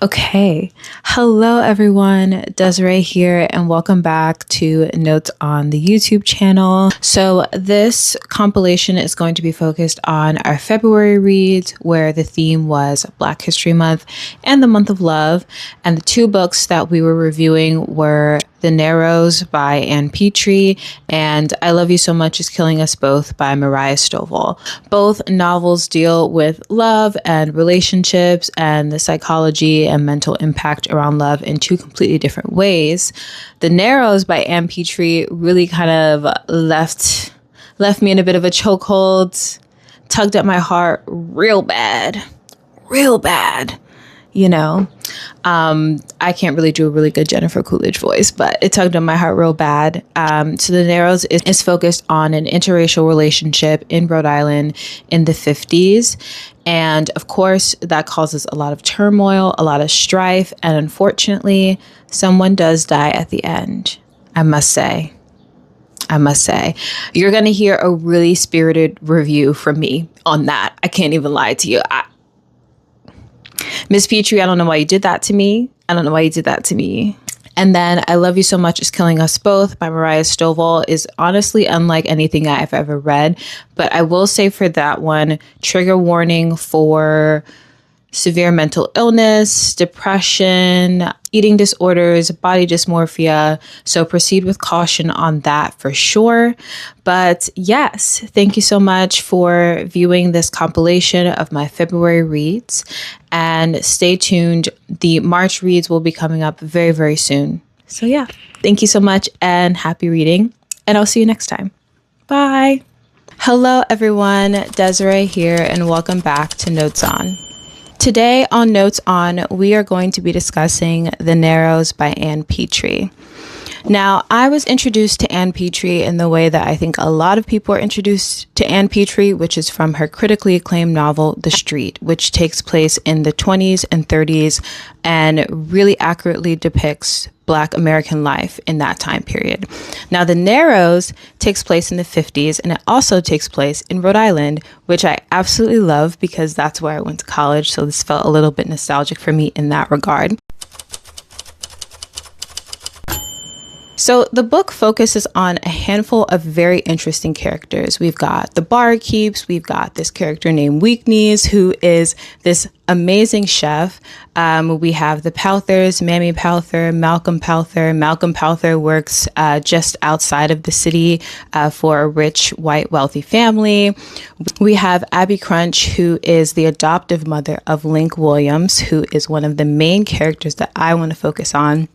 Okay. Hello, everyone. Desiree here, and welcome back to Notes on the YouTube channel. So this compilation is going to be focused on our February reads, where the theme was Black History Month and the month of love. And the two books that we were reviewing were The Narrows by Ann Petrie and I Love You So Much Is Killing Us Both by Mariah Stovall. Both novels deal with love and relationships and the psychology and mental impact around love in two completely different ways. The Narrows by Ann Petrie really kind of left me in a bit of a chokehold, tugged at my heart real bad. You know, I can't really do a really good Jennifer Coolidge voice, but it tugged on my heart real bad. So The Narrows is focused on an interracial relationship in Rhode Island in the 50s. And of course, that causes a lot of turmoil, a lot of strife. And unfortunately, someone does die at the end, I must say. You're going to hear a really spirited review from me on that. I can't even lie to you. Miss Petrie, I don't know why you did that to me. And then I Love You So Much Is Killing Us Both by Mariah Stovall is honestly unlike anything I've ever read. But I will say for that one, trigger warning for severe mental illness, depression, eating disorders, body dysmorphia. So proceed with caution on that for sure. But yes, thank you so much for viewing this compilation of my February reads. And stay tuned. The March reads will be coming up very, very soon. So yeah, thank you so much and happy reading. And I'll see you next time. Bye. Hello, everyone. Desiree here, and welcome back to Notes On. Today on Notes On, we are going to be discussing The Narrows by Ann Petrie. Now, I was introduced to Ann Petrie in the way that I think a lot of people are introduced to Ann Petrie, which is from her critically acclaimed novel, The Street, which takes place in the 20s and 30s and really accurately depicts Black American life in that time period. Now, The Narrows takes place in the 50s, and it also takes place in Rhode Island, which I absolutely love because that's where I went to college. So this felt a little bit nostalgic for me in that regard. So the book focuses on a handful of very interesting characters. We've got the barkeeps. We've got this character named Weaknees, who is this amazing chef. We have the Powthers, Mammy Powther, Malcolm Powther. Malcolm Powther works just outside of the city for a rich, white, wealthy family. We have Abby Crunch, who is the adoptive mother of Link Williams, who is one of the main characters that I want to focus on.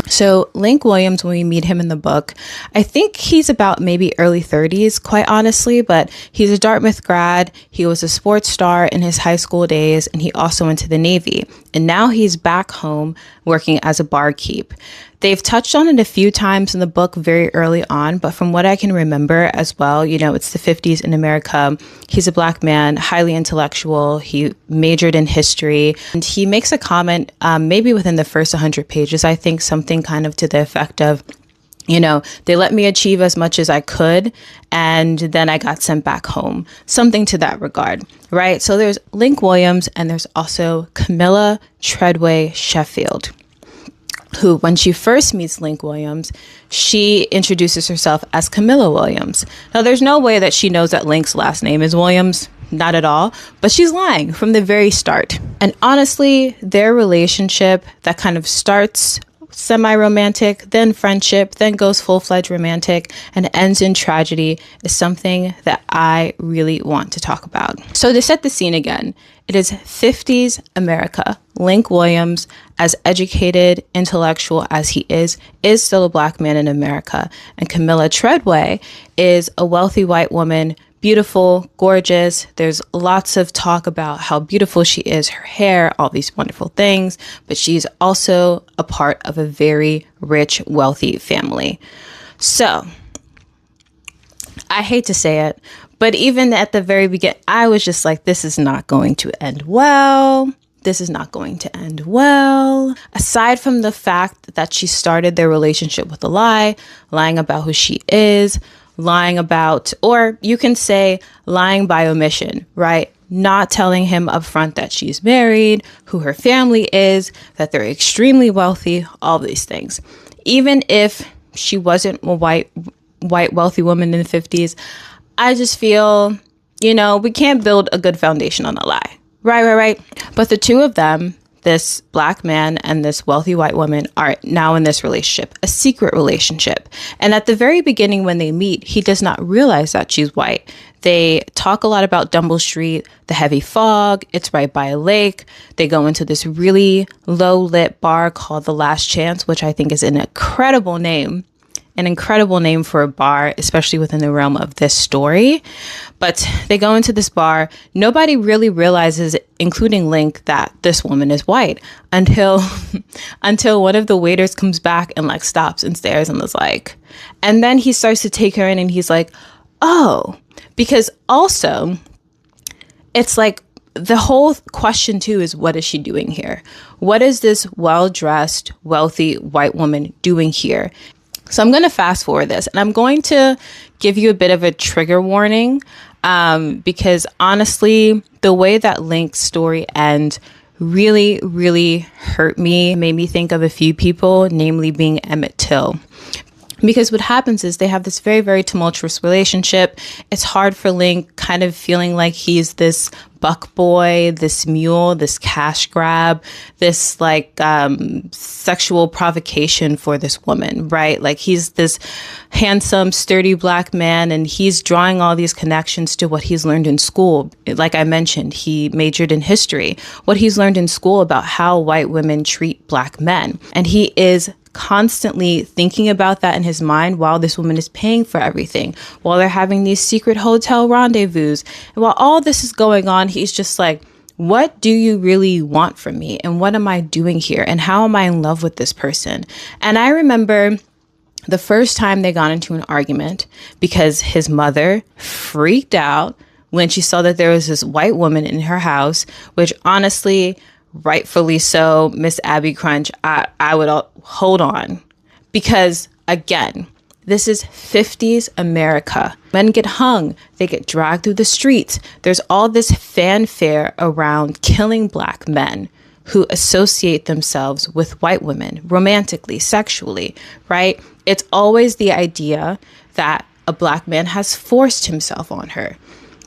So Link Williams, when we meet him in the book, I think he's about maybe early 30s, quite honestly, but he's a Dartmouth grad. He was a sports star in his high school days, and he also went to the Navy. And now he's back home working as a barkeep. They've touched on it a few times in the book very early on, but from what I can remember as well, you know, it's the 50s in America. He's a Black man, highly intellectual. He majored in history, and he makes a comment maybe within the first 100 pages, I think, something kind of to the effect of, you know, they let me achieve as much as I could, and then I got sent back home. Something to that regard, right? So there's Link Williams, and there's also Camilla Treadway Sheffield, who, when she first meets Link Williams, she introduces herself as Camilla Williams. Now, there's no way that she knows that Link's last name is Williams. Not at all. But she's lying from the very start. And honestly, their relationship that kind of starts semi-romantic, then friendship, then goes full-fledged romantic, and ends in tragedy is something that I really want to talk about. So to set the scene again, it is 50s America. Link Williams, as educated, intellectual as he is still a Black man in America. And Camilla Treadway is a wealthy white woman, beautiful, gorgeous. There's lots of talk about how beautiful she is, her hair, all these wonderful things. But she's also a part of a very rich, wealthy family. So I hate to say it, but even at the very beginning, I was just like, this is not going to end well. This is not going to end well. Aside from the fact that she started their relationship with a lie, lying about who she is, lying about, or you can say lying by omission, right? not telling him up front that she's married, who her family is, that they're extremely wealthy, all these things. Even if she wasn't a white wealthy woman in the 50s, I just feel, we can't build a good foundation on a lie. Right. But the two of them, this black man and this wealthy white woman, are now in this relationship, a secret relationship. And at the very beginning when they meet, he does not realize that she's white. They talk a lot about Dumble Street, the heavy fog. It's right by a lake. They go into this really low lit bar called The Last Chance, which I think is an incredible name for a bar, especially within the realm of this story. But they go into this bar. Nobody really realizes, including Link, that this woman is white until one of the waiters comes back and like stops and stares and is like, and then he starts to take her in and he's like, oh, because also it's like the whole question too is, what is she doing here? What is this well-dressed, wealthy white woman doing here? So I'm going to fast forward this and I'm going to give you a bit of a trigger warning because honestly, the way that Link's story ends really, really hurt me, made me think of a few people, namely being Emmett Till. Because what happens is they have this very, very tumultuous relationship. It's hard for Link, kind of feeling like he's this buck boy, this mule, this cash grab, this like sexual provocation for this woman, right? Like he's this handsome, sturdy black man, and he's drawing all these connections to what he's learned in school. Like I mentioned, he majored in history, what he's learned in school about how white women treat black men. And he is constantly thinking about that in his mind while this woman is paying for everything, while they're having these secret hotel rendezvous. And while all this is going on, he's just like, what do you really want from me? And what am I doing here? And how am I in love with this person? And I remember the first time they got into an argument because his mother freaked out when she saw that there was this white woman in her house, which honestly, rightfully so, Miss Abby Crunch, I would hold on, because again, this is 50s America. Men get hung, they get dragged through the streets. There's all this fanfare around killing black men who associate themselves with white women romantically, sexually, right? It's always the idea that a black man has forced himself on her,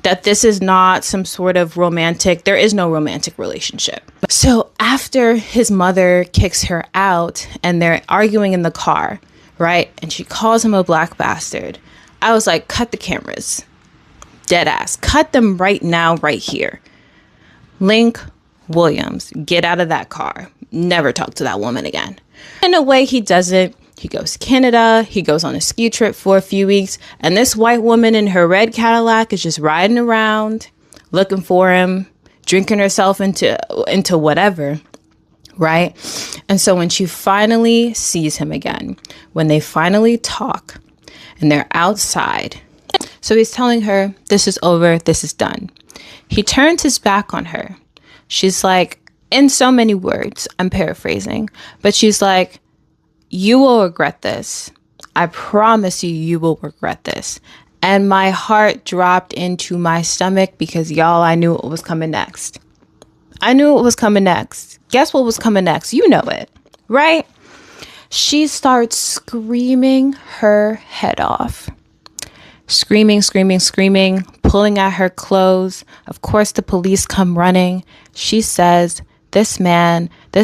that this is not some sort of romantic, there is no romantic relationship. So after his mother kicks her out and they're arguing in the car, right? And she calls him a black bastard. I was like, cut the cameras. Dead ass. Cut them right now, right here. Link Williams, get out of that car. Never talk to that woman again. In a way, he doesn't. He goes to Canada. He goes on a ski trip for a few weeks. And this white woman in her red Cadillac is just riding around, looking for him, drinking herself into whatever, right? And so when she finally sees him again, when they finally talk and they're outside, so he's telling her, this is over, this is done. He turns his back on her. She's like, in so many words, I'm paraphrasing, but she's like, you will regret this. I promise you, you will regret this. And my heart dropped into my stomach because, y'all, I knew what was coming next. I knew what was coming next. Guess what was coming next? You know it, right? She starts screaming her head off. Screaming, pulling at her clothes. Of course, the police come running. She says, this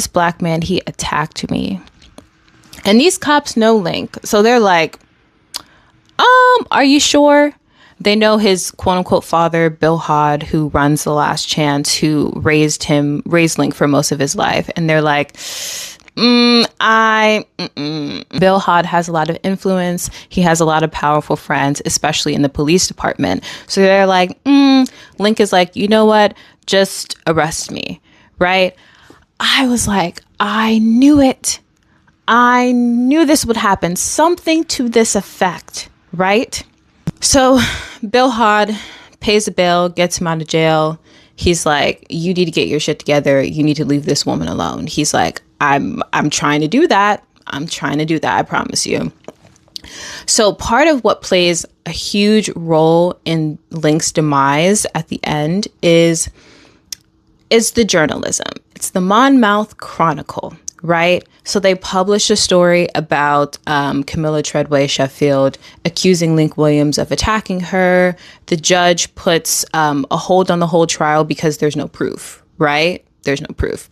black man, he attacked me. And these cops know Link. So they're like, are you sure? They know his quote unquote father, Bill Hod, who runs The Last Chance, who raised Link for most of his life. And they're like, Bill Hod has a lot of influence. He has a lot of powerful friends, especially in the police department. So they're like, Link is like, you know what? Just arrest me. Right? I was like, I knew it. I knew this would happen. Something to this effect, right? So Bill Hod pays the bail, gets him out of jail. He's like, you need to get your shit together. You need to leave this woman alone. He's like, I'm trying to do that. I promise you. So part of what plays a huge role in Link's demise at the end is the journalism. It's the Monmouth Chronicle, right? So they published a story about Camilla Treadway Sheffield accusing Link Williams of attacking her. The judge puts a hold on the whole trial because there's no proof, right? There's no proof.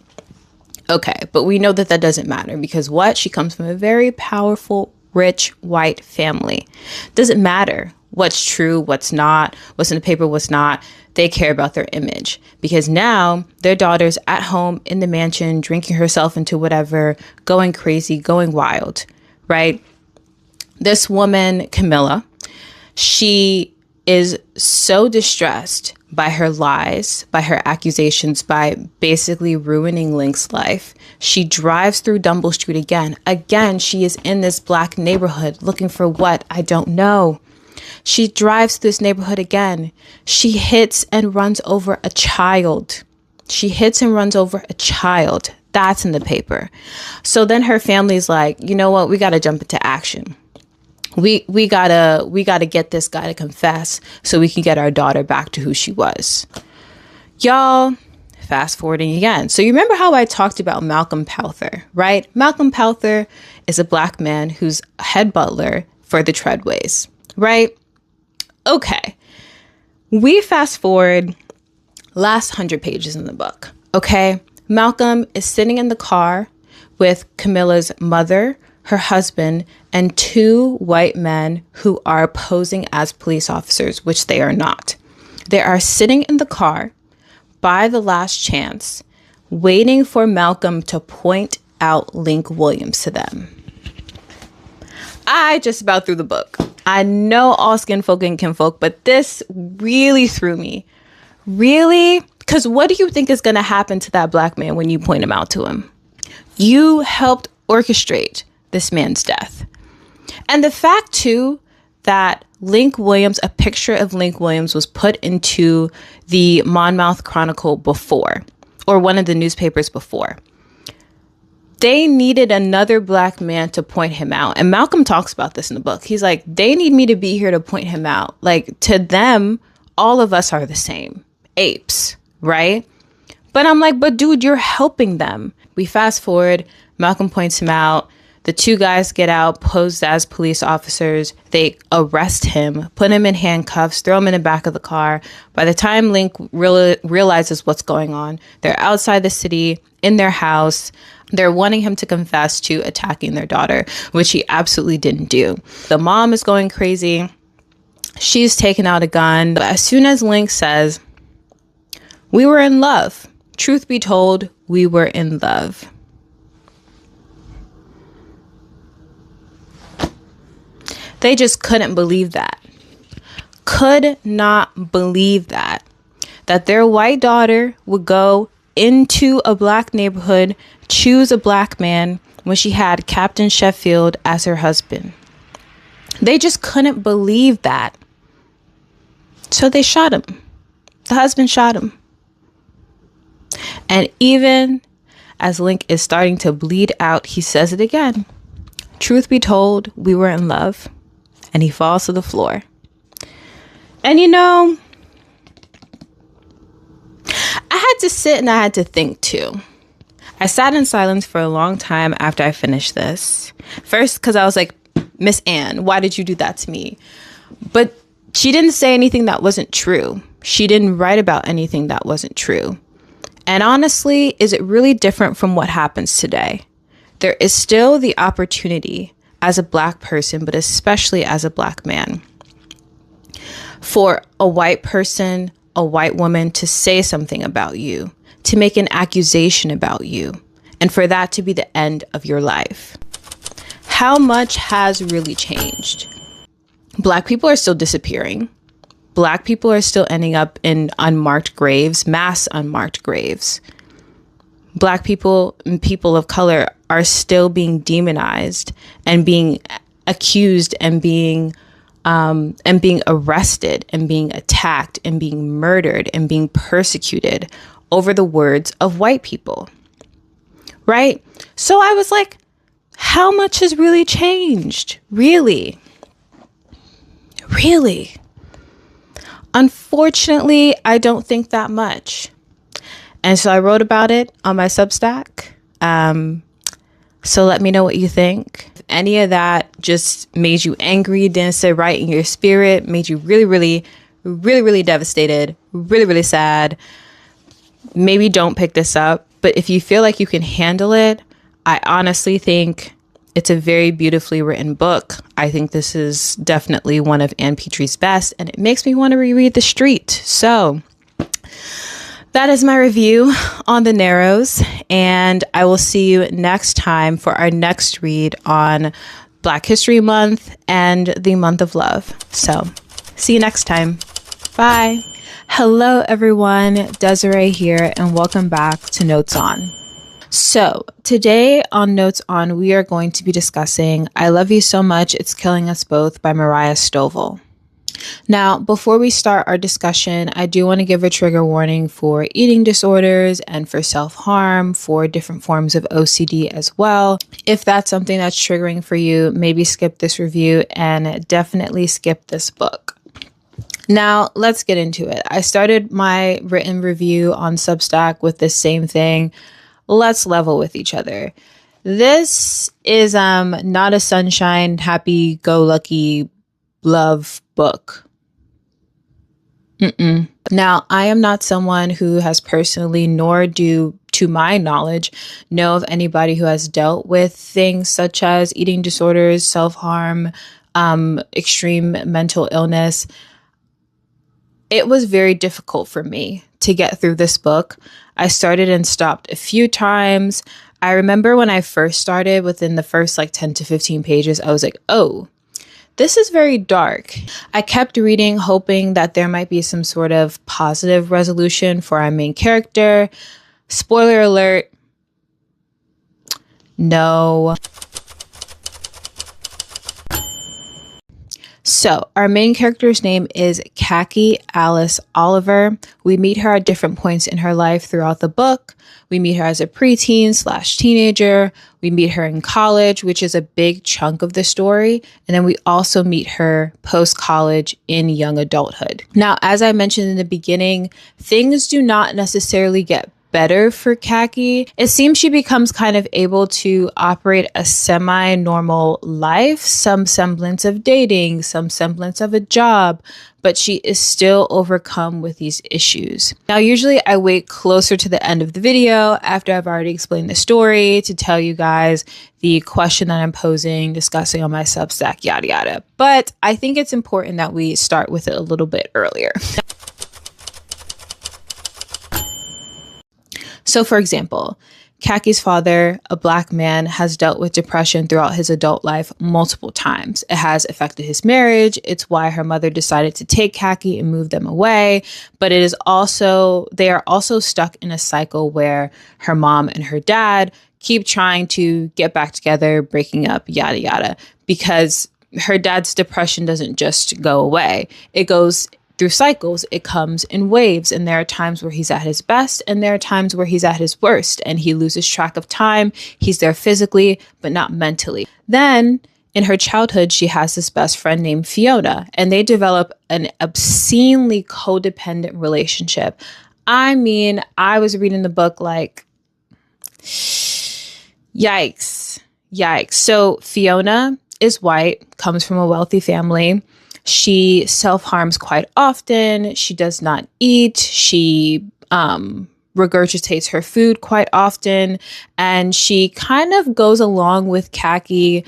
Okay, but we know that that doesn't matter because what? She comes from a very powerful, rich, white family. Doesn't matter what's true, what's not, what's in the paper, what's not. They care about their image because now their daughter's at home in the mansion, drinking herself into whatever, going crazy, going wild, right? This woman, Camilla, she is so distressed by her lies, by her accusations, by basically ruining Link's life. She drives through Dumble Street again. Again, she is in this black neighborhood looking for what? I don't know. She drives through this neighborhood again. She hits and runs over a child. She hits and runs over a child. That's in the paper. So then her family's like, you know what? We got to jump into action. We gotta get this guy to confess so we can get our daughter back to who she was. Y'all, fast forwarding again. So you remember how I talked about Malcolm Powther, right? Malcolm Powther is a black man who's head butler for the Treadways, right? Okay. We fast forward last 100 pages in the book, okay? Malcolm is sitting in the car with Camilla's mother, her husband, and two white men who are posing as police officers, which they are not. They are sitting in the car by the last chance, waiting for Malcolm to point out Link Williams to them. I just about threw the book. I know all skin folk and kinfolk, but this really threw me. Really? Because what do you think is going to happen to that black man when you point him out to him? You helped orchestrate this man's death. And the fact, too, that Link Williams, a picture of Link Williams was put into the Monmouth Chronicle before, or one of the newspapers before. They needed another black man to point him out. And Malcolm talks about this in the book. He's like, they need me to be here to point him out. Like, to them, all of us are the same. Apes, right? But I'm like, but dude, you're helping them. We fast forward. Malcolm points him out. The two guys get out, posed as police officers. They arrest him, put him in handcuffs, throw him in the back of the car. By the time Link realizes what's going on, they're outside the city, in their house. They're wanting him to confess to attacking their daughter, which he absolutely didn't do. The mom is going crazy. She's taken out a gun. But as soon as Link says, "We were in love," truth be told, we were in love. They just couldn't believe that. Could not believe that their white daughter would go into a black neighborhood, choose a black man when she had Captain Sheffield as her husband. They just couldn't believe that. So they shot him. The husband shot him. And even as Link is starting to bleed out, he says it again. Truth be told, we were in love. And he falls to the floor. And you know, I had to sit and I had to think too. I sat in silence for a long time after I finished this. First, because I was like, Miss Anne, why did you do that to me? But she didn't say anything that wasn't true. She didn't write about anything that wasn't true. And honestly, is it really different from what happens today? There is still the opportunity as a black person, but especially as a black man, for a white person, a white woman to say something about you, to make an accusation about you, and for that to be the end of your life. How much has really changed? Black people are still disappearing. Black people are still ending up in unmarked graves, mass unmarked graves. Black people and people of color are still being demonized and being accused and being arrested and being attacked and being murdered and being persecuted over the words of white people. Right? So I was like, how much has really changed? Really? Really? Unfortunately, I don't think that much. And so I wrote about it on my Substack. So let me know what you think. If any of that just made you angry, didn't sit right in your spirit, made you really, really, really, really devastated, really, really sad, maybe don't pick this up. But if you feel like you can handle it, I honestly think it's a very beautifully written book. I think this is definitely one of Ann Petrie's best, and it makes me want to reread The Street. So that is my review on The Narrows, and I will see you next time for our next read on Black History Month and the Month of Love. So see you next time. Bye. Hello, everyone. Desiree here, and welcome back to Notes On. So today on Notes On, we are going to be discussing I Love You So Much, It's Killing Us Both by Mariah Stovall. Now, before we start our discussion, I do want to give a trigger warning for eating disorders and for self-harm, for different forms of OCD as well. If that's something that's triggering for you, maybe skip this review and definitely skip this book. Now, let's get into it. I started my written review on Substack with the same thing. Let's level with each other. This is not a sunshine, happy-go-lucky love book. Now, I am not someone who has personally, nor do, to my knowledge, know of anybody who has dealt with things such as eating disorders, self-harm, extreme mental illness. It was very difficult for me to get through this book. I started and stopped a few times. I remember when I first started, within the first 10 to 15 pages, I was like, oh, this is very dark. I kept reading, hoping that there might be some sort of positive resolution for our main character. Spoiler alert, no. So our main character's name is Khaki Alice Oliver. We meet her at different points in her life throughout the book. We meet her as a preteen/teenager. We meet her in college, which is a big chunk of the story. And then we also meet her post-college in young adulthood. Now, as I mentioned in the beginning, things do not necessarily get better for Khaki. It seems she becomes kind of able to operate a semi-normal life, some semblance of dating, some semblance of a job, but she is still overcome with these issues. Now, usually I wait closer to the end of the video after I've already explained the story to tell you guys the question that I'm posing, discussing on my Substack, yada, yada. But I think it's important that we start with it a little bit earlier. So, for example, Khaki's father, a Black man, has dealt with depression throughout his adult life multiple times. It has affected his marriage. It's why her mother decided to take Khaki and move them away. But they are also stuck in a cycle where her mom and her dad keep trying to get back together, breaking up, yada, yada, because her dad's depression doesn't just go away. It goes through cycles. It comes in waves, and there are times where he's at his best and there are times where he's at his worst and he loses track of time. He's there physically, but not mentally. Then in her childhood, she has this best friend named Fiona, and they develop an obscenely codependent relationship. I mean, I was reading the book like, yikes. So Fiona is white, comes from a wealthy family. She self-harms quite often. She does not eat. She regurgitates her food quite often. And she kind of goes along with Khaki.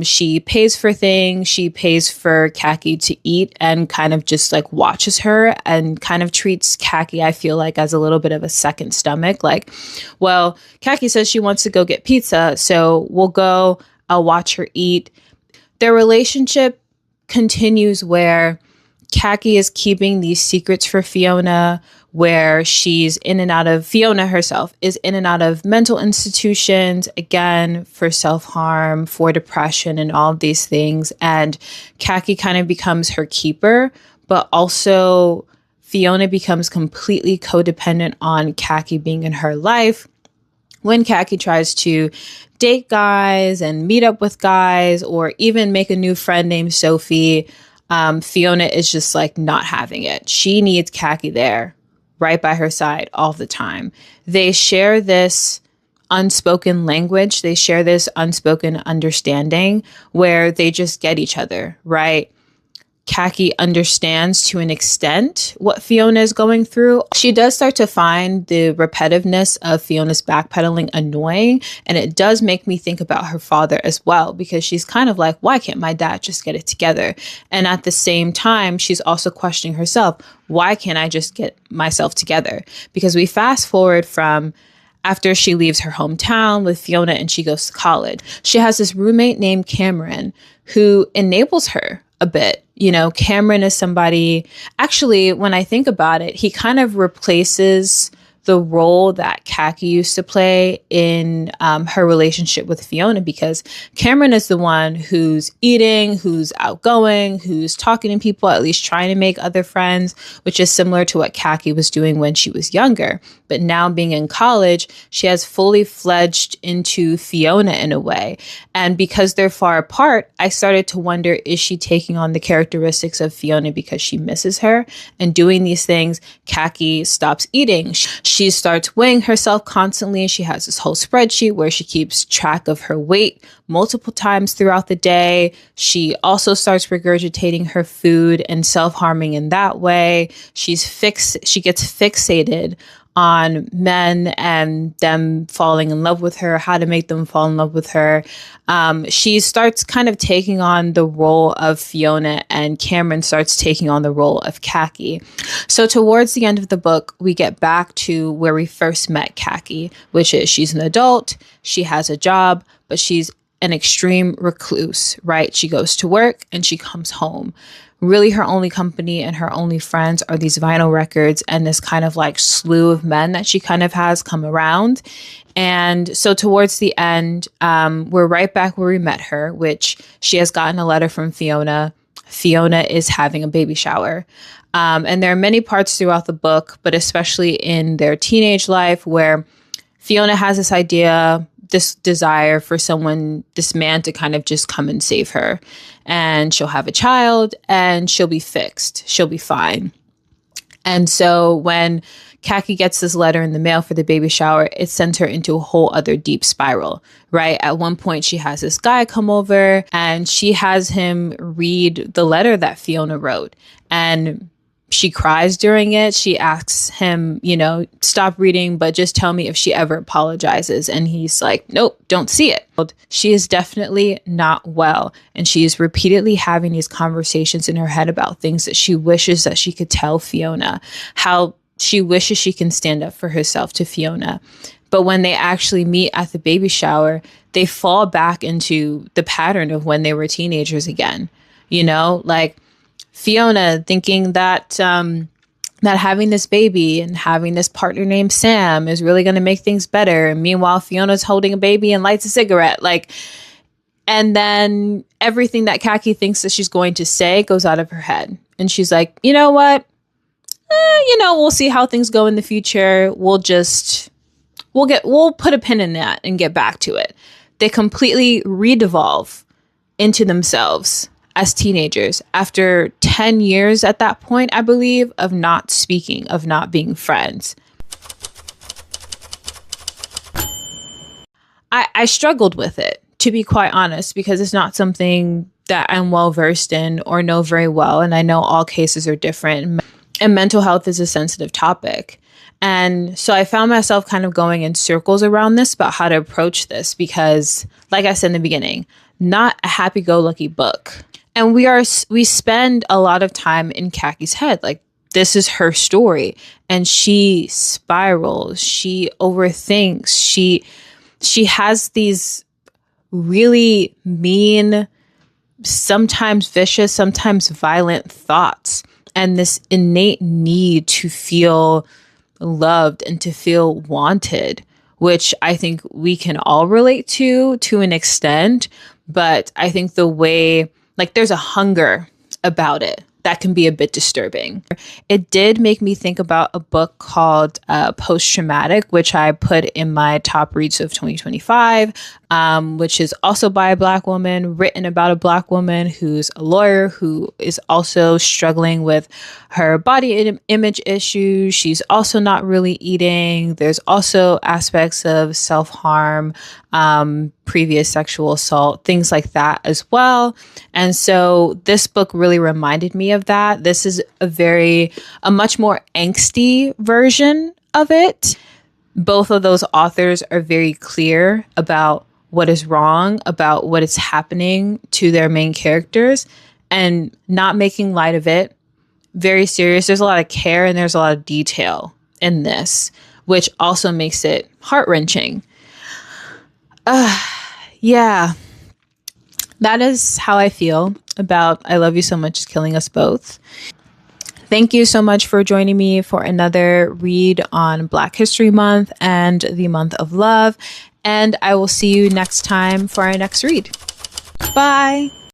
She pays for things. She pays for Khaki to eat and kind of just watches her and kind of treats Khaki, I feel like, as a little bit of a second stomach. Well, Khaki says she wants to go get pizza, so we'll go. I'll watch her eat. Their relationship continues where Khaki is keeping these secrets for Fiona, where Fiona herself is in and out of mental institutions, again, for self-harm, for depression, and all of these things. And Khaki kind of becomes her keeper, but also Fiona becomes completely codependent on Khaki being in her life. When Khaki tries to date guys and meet up with guys, or even make a new friend named Sophie, Fiona is just like not having it. She needs Khaki there right by her side all the time. They share this unspoken language. They share this unspoken understanding where they just get each other, right? Khaki understands to an extent what Fiona is going through. She does start to find the repetitiveness of Fiona's backpedaling annoying. And it does make me think about her father as well, because she's kind of like, why can't my dad just get it together? And at the same time, she's also questioning herself, why can't I just get myself together? Because we fast forward from after she leaves her hometown with Fiona and she goes to college. She has this roommate named Cameron who enables her a bit. You know, Cameron is somebody, actually, when I think about it, he kind of replaces the role that Khaki used to play in her relationship with Fiona, because Cameron is the one who's eating, who's outgoing, who's talking to people, at least trying to make other friends, which is similar to what Khaki was doing when she was younger. But now being in college, she has fully fledged into Fiona in a way. And because they're far apart, I started to wonder, is she taking on the characteristics of Fiona because she misses her? And doing these things, Khaki stops eating. She starts weighing herself constantly. She has this whole spreadsheet where she keeps track of her weight multiple times throughout the day. She also starts regurgitating her food and self-harming in that way. She gets fixated on men and them falling in love with her, how to make them fall in love with her. She starts kind of taking on the role of Fiona, and Cameron starts taking on the role of Khaki. So towards the end of the book, we get back to where we first met Khaki, which is she's an adult, she has a job, but she's an extreme recluse, right? She goes to work and she comes home. Really, her only company and her only friends are these vinyl records and this kind of like slew of men that she kind of has come around. And so towards the end, we're right back where we met her, which she has gotten a letter from Fiona. Fiona is having a baby shower. And there are many parts throughout the book, but especially in their teenage life, where Fiona has this idea, this desire for this man to kind of just come and save her. And she'll have a child and she'll be fixed. She'll be fine. And so when Khaki gets this letter in the mail for the baby shower, it sends her into a whole other deep spiral, right? At one point, she has this guy come over and she has him read the letter that Fiona wrote. And she cries during it. She asks him, stop reading, but just tell me if she ever apologizes. And he's like, nope, don't see it. She is definitely not well. And she is repeatedly having these conversations in her head about things that she wishes that she could tell Fiona, how she wishes she can stand up for herself to Fiona. But when they actually meet at the baby shower, they fall back into the pattern of when they were teenagers again, like Fiona thinking that that having this baby and having this partner named Sam is really going to make things better. And meanwhile, Fiona's holding a baby and lights a cigarette. And then everything that Khaki thinks that she's going to say goes out of her head. And she's like, you know what? We'll see how things go in the future. We'll put a pin in that and get back to it. They completely redevolve into themselves as teenagers after 10 years at that point, I believe, of not speaking, of not being friends. I struggled with it, to be quite honest, because it's not something that I'm well versed in or know very well. And I know all cases are different. And mental health is a sensitive topic. And so I found myself kind of going in circles around this about how to approach this because, like I said in the beginning, not a happy-go-lucky book. And we spend a lot of time in Khaki's head. Like, this is her story. And she spirals. She overthinks. She has these really mean, sometimes vicious, sometimes violent thoughts. And this innate need to feel loved and to feel wanted, which I think we can all relate to an extent. But I think the way, there's a hunger about it, that can be a bit disturbing. It did make me think about a book called Post Traumatic, which I put in my top reads of 2025, which is also by a Black woman, written about a Black woman who's a lawyer who is also struggling with her body image issues. She's also not really eating. There's also aspects of self-harm, previous sexual assault, things like that as well. And so this book really reminded me of that. This is a much more angsty version of it. Both of those authors are very clear about what is wrong, about what is happening to their main characters, and not making light of it. Very serious. There's a lot of care and there's a lot of detail in this, which also makes it heart-wrenching. Yeah, that is how I feel about I Love You So Much is Killing Us Both. Thank you so much for joining me for another read on Black History Month and the month of love. And I will see you next time for our next read. Bye.